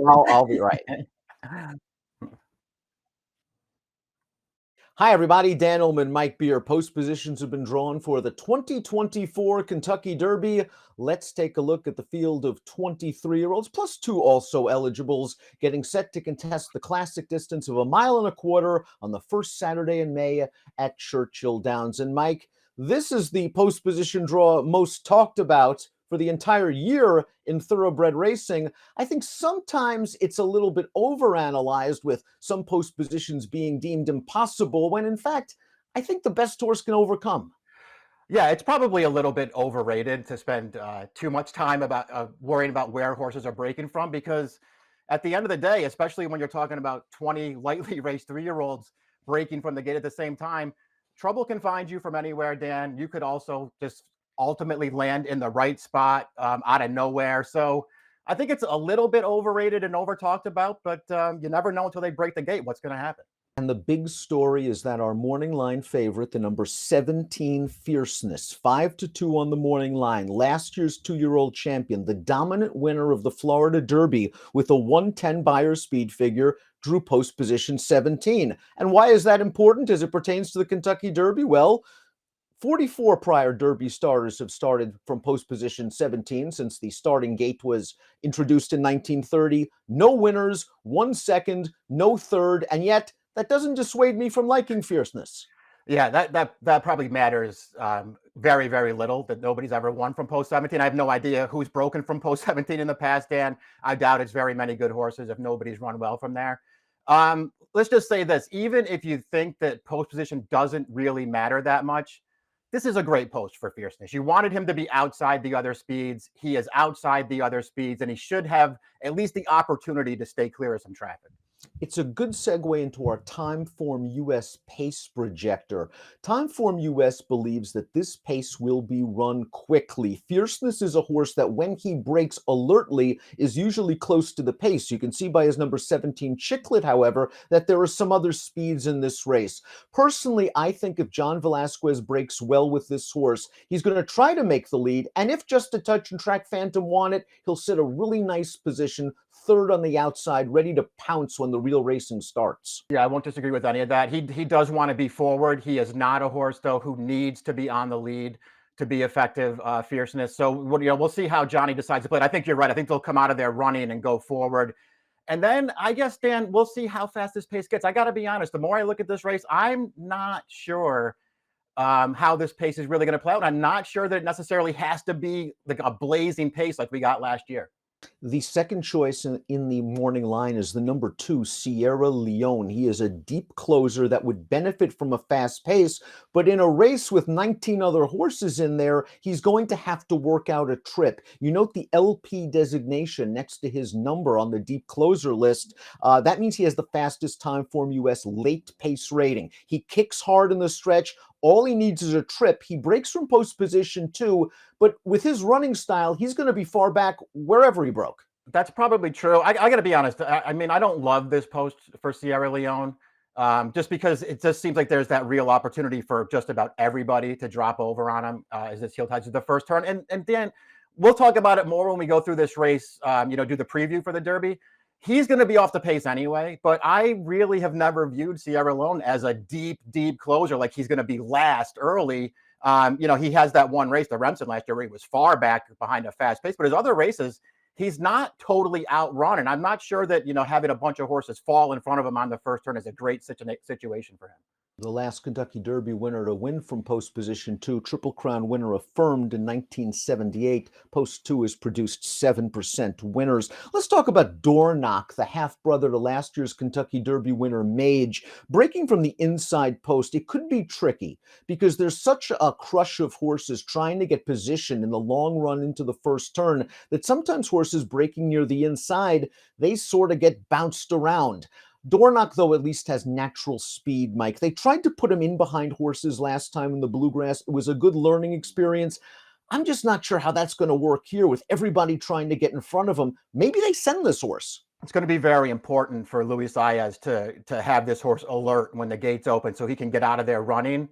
I'll be right. Hi, everybody. Dan Ullman, Mike Beer. Post positions have been drawn for the 2024 Kentucky Derby. Let's take a look at the field of 23-year-olds, plus two also eligibles, getting set to contest the classic distance of 1.25 miles on the first Saturday in May at Churchill Downs. And Mike, this is the post position draw most talked about for the entire year in thoroughbred racing. I think sometimes it's a little bit overanalyzed with some post positions being deemed impossible when in fact, I think the best horse can overcome. Yeah, it's probably a little bit overrated to spend too much time about worrying about where horses are breaking from, because at the end of the day, especially when you're talking about 20 lightly raced 3-year-olds breaking from the gate at the same time, trouble can find you from anywhere, Dan. You could also just ultimately land in the right spot out of nowhere. So I think it's a little bit overrated and over talked about, but you never know until they break the gate what's going to happen. And the big story is that our morning line favorite, the number 17 Fierceness, 5-2 on the morning line, last year's 2-year-old champion, the dominant winner of the Florida Derby with a 110 Beyer speed figure, drew post position 17. And why is that important as it pertains to the Kentucky Derby? Well, 44 prior Derby starters have started from post position 17 since the starting gate was introduced in 1930. No winners, 1 second, no third, and yet that doesn't dissuade me from liking Fierceness. Yeah, that probably matters very, very little, that nobody's ever won from post 17. I have no idea who's broken from post 17 in the past, Dan. I doubt it's very many good horses if nobody's run well from there. Let's just say this. Even if you think that post position doesn't really matter that much, this is a great post for Fierceness. You wanted him to be outside the other speeds. He is outside the other speeds, and he should have at least the opportunity to stay clear of some traffic. It's a good segue into our Timeform US pace projector. Timeform US believes that this pace will be run quickly. Fierceness is a horse that when he breaks alertly is usually close to the pace. You can see by his number 17 Chiclet, however, that there are some other speeds in this race. Personally, I think if John Velasquez breaks well with this horse, he's going to try to make the lead, and if Just a Touch and Track Phantom want it, he'll sit a really nice position, third on the outside, ready to pounce when the real racing starts. Yeah, I won't disagree with any of that. He does want to be forward. He is not a horse, though, who needs to be on the lead to be effective. Fierceness. So we'll see how Johnny decides to play it. I think you're right. I think they'll come out of there running and go forward. And then I guess, Dan, we'll see how fast this pace gets. I got to be honest. The more I look at this race, I'm not sure how this pace is really going to play out. I'm not sure that it necessarily has to be like a blazing pace like we got last year. The second choice in the morning line is the number 2, Sierra Leone. He is a deep closer that would benefit from a fast pace, but in a race with 19 other horses in there, he's going to have to work out a trip. You note the LP designation next to his number on the deep closer list. That means he has the fastest Timeform US late pace rating. He kicks hard in the stretch. All he needs is a trip. He breaks from post position 2, but with his running style, he's going to be far back wherever he broke. That's probably true. I got to be honest. I mean, I don't love this post for Sierra Leone, just because it just seems like there's that real opportunity for just about everybody to drop over on him as this heel touches the first turn. And Dan, we'll talk about it more when we go through this race, do the preview for the Derby. He's going to be off the pace anyway, but I really have never viewed Sierra Leone as a deep, deep closer, like he's going to be last early. He has that one race, the Remsen last year, where he was far back behind a fast pace, but his other races, he's not totally outrun. And I'm not sure that, having a bunch of horses fall in front of him on the first turn is a great situation for him. The last Kentucky Derby winner to win from post position 2, Triple Crown winner affirmed in 1978. Post 2 has produced 7% winners. Let's talk about Dornoch, the half-brother to last year's Kentucky Derby winner Mage. Breaking from the inside post, it could be tricky because there's such a crush of horses trying to get position in the long run into the first turn that sometimes horses breaking near the inside, they sort of get bounced around. Dornoch, though, at least has natural speed, Mike. They tried to put him in behind horses last time in the Bluegrass. It was a good learning experience. I'm just not sure how that's going to work here with everybody trying to get in front of him. Maybe they send this horse. It's going to be very important for Luis Saez to have this horse alert when the gates open so he can get out of there running.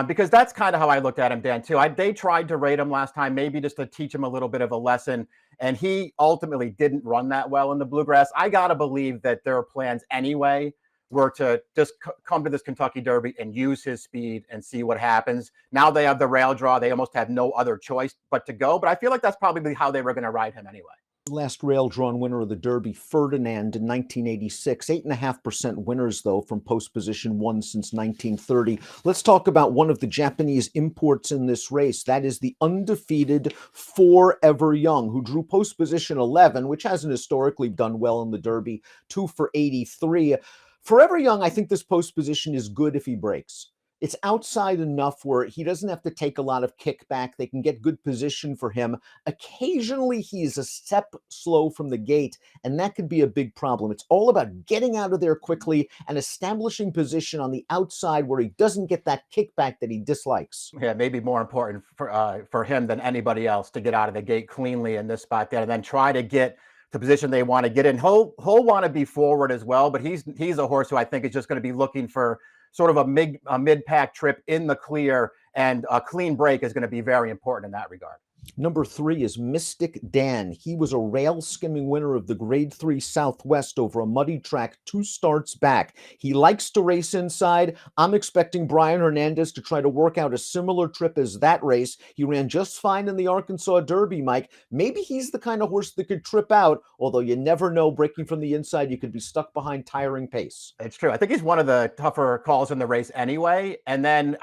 because that's kind of how I looked at him, Dan, too. They tried to rate him last time, maybe just to teach him a little bit of a lesson, and he ultimately didn't run that well in the Bluegrass. I got to believe that their plans anyway were to just come to this Kentucky Derby and use his speed and see what happens. Now they have the rail draw. They almost have no other choice but to go, but I feel like that's probably how they were going to ride him anyway. Last rail-drawn winner of the Derby, Ferdinand, in 1986. 8.5% winners, though, from post position 1 since 1930. Let's talk about one of the Japanese imports in this race. That is the undefeated Forever Young, who drew post position 11, which hasn't historically done well in the Derby, 2 for 83. Forever Young, I think this post position is good if he breaks. It's outside enough where he doesn't have to take a lot of kickback. They can get good position for him. Occasionally, he's a step slow from the gate, and that could be a big problem. It's all about getting out of there quickly and establishing position on the outside where he doesn't get that kickback that he dislikes. Yeah, maybe more important for him than anybody else to get out of the gate cleanly in this spot there, and then try to get the position they want to get in. He'll want to be forward as well, but he's a horse who I think is just going to be looking for sort of a mid-pack trip in the clear, and a clean break is going to be very important in that regard. Number 3 is Mystic Dan. He was a rail skimming winner of the Grade 3 Southwest over a muddy track 2 starts back. He likes to race inside. I'm expecting Brian Hernandez to try to work out a similar trip as that race. He ran just fine in the Arkansas Derby, Mike. Maybe he's the kind of horse that could trip out, although you never know. Breaking from the inside, you could be stuck behind tiring pace. It's true. I think he's one of the tougher calls in the race anyway. And then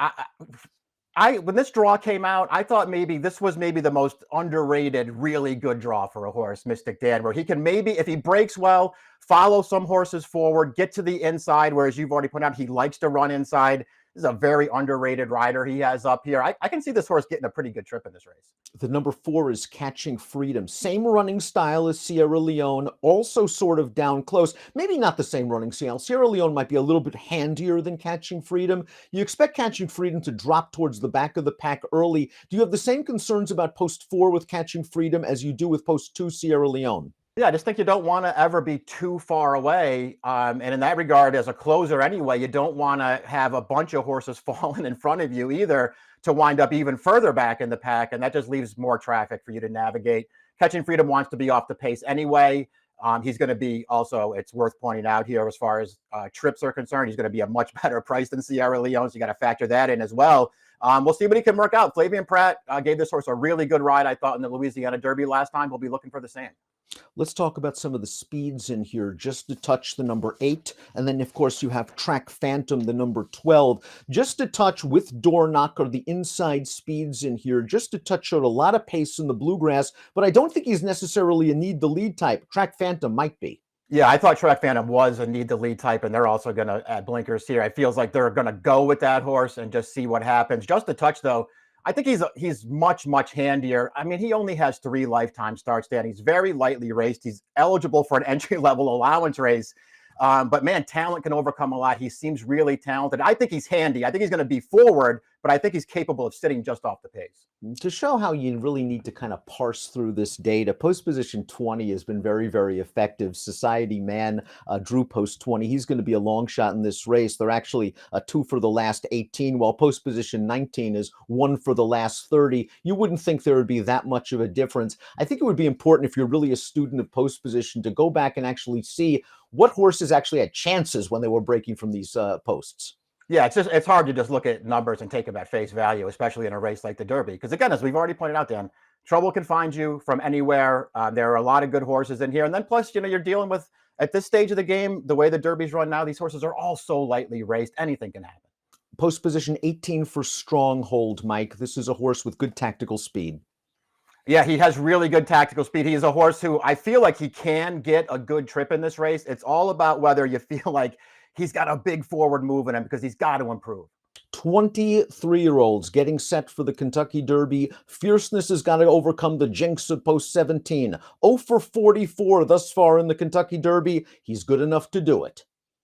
when this draw came out, I thought maybe this was maybe the most underrated, really good draw for a horse, Mystic Dan, where he can maybe, if he breaks well, follow some horses forward, get to the inside, whereas you've already pointed out, he likes to run inside. This is a very underrated rider he has up here. I can see this horse getting a pretty good trip in this race. The number 4 is Catching Freedom. Same running style as Sierra Leone, also sort of down close. Maybe not the same running style. Sierra Leone might be a little bit handier than Catching Freedom. You expect Catching Freedom to drop towards the back of the pack early. Do you have the same concerns about post 4 with Catching Freedom as you do with post 2 Sierra Leone? Yeah, I just think you don't want to ever be too far away. And in that regard, as a closer anyway, you don't want to have a bunch of horses falling in front of you either to wind up even further back in the pack. And that just leaves more traffic for you to navigate. Catching Freedom wants to be off the pace anyway. He's going to be also, it's worth pointing out here, as far as trips are concerned, he's going to be a much better price than Sierra Leone. So you got to factor that in as well. We'll see what he can work out. Flavien Prat gave this horse a really good ride, I thought, in the Louisiana Derby last time. We'll be looking for the same. Let's talk about some of the speeds in here, just to touch the number 8. And then, of course, you have Track Phantom, the number 12. Just to touch with Door Knocker, the inside speeds in here. Just to touch showed a lot of pace in the Bluegrass, but I don't think he's necessarily a need the lead type. Track Phantom might be. Yeah, I thought Track Phantom was a need the lead type, and they're also going to add blinkers here. It feels like they're going to go with that horse and just see what happens. Just to touch, though, I think he's much, much handier. I mean, he only has 3 lifetime starts, Dan. He's very lightly raced. He's eligible for an entry-level allowance race. But, man, talent can overcome a lot. He seems really talented. I think he's handy. I think he's going to be forward, but I think he's capable of sitting just off the pace. To show how you really need to kind of parse through this data, post position 20 has been very, very effective. Society Man drew post 20. He's going to be a long shot in this race. They're actually 2 for the last 18, while post position 19 is 1 for the last 30. You wouldn't think there would be that much of a difference. I think it would be important, if you're really a student of post position, to go back and actually see what horses actually had chances when they were breaking from these posts. Yeah, it's hard to just look at numbers and take them at face value, especially in a race like the Derby. Because again, as we've already pointed out, Dan, trouble can find you from anywhere. There are a lot of good horses in here. And then plus, you're dealing with, at this stage of the game, the way the Derby's run now, these horses are all so lightly raced. Anything can happen. Post position 18 for Stronghold, Mike. This is a horse with good tactical speed. Yeah, he has really good tactical speed. He is a horse who I feel like he can get a good trip in this race. It's all about whether you feel like he's got a big forward move in him, because he's got to improve. 23-year-olds getting set for the Kentucky Derby. Fierceness has got to overcome the jinx of post 17. 0 for 44 thus far in the Kentucky Derby. He's good enough to do it.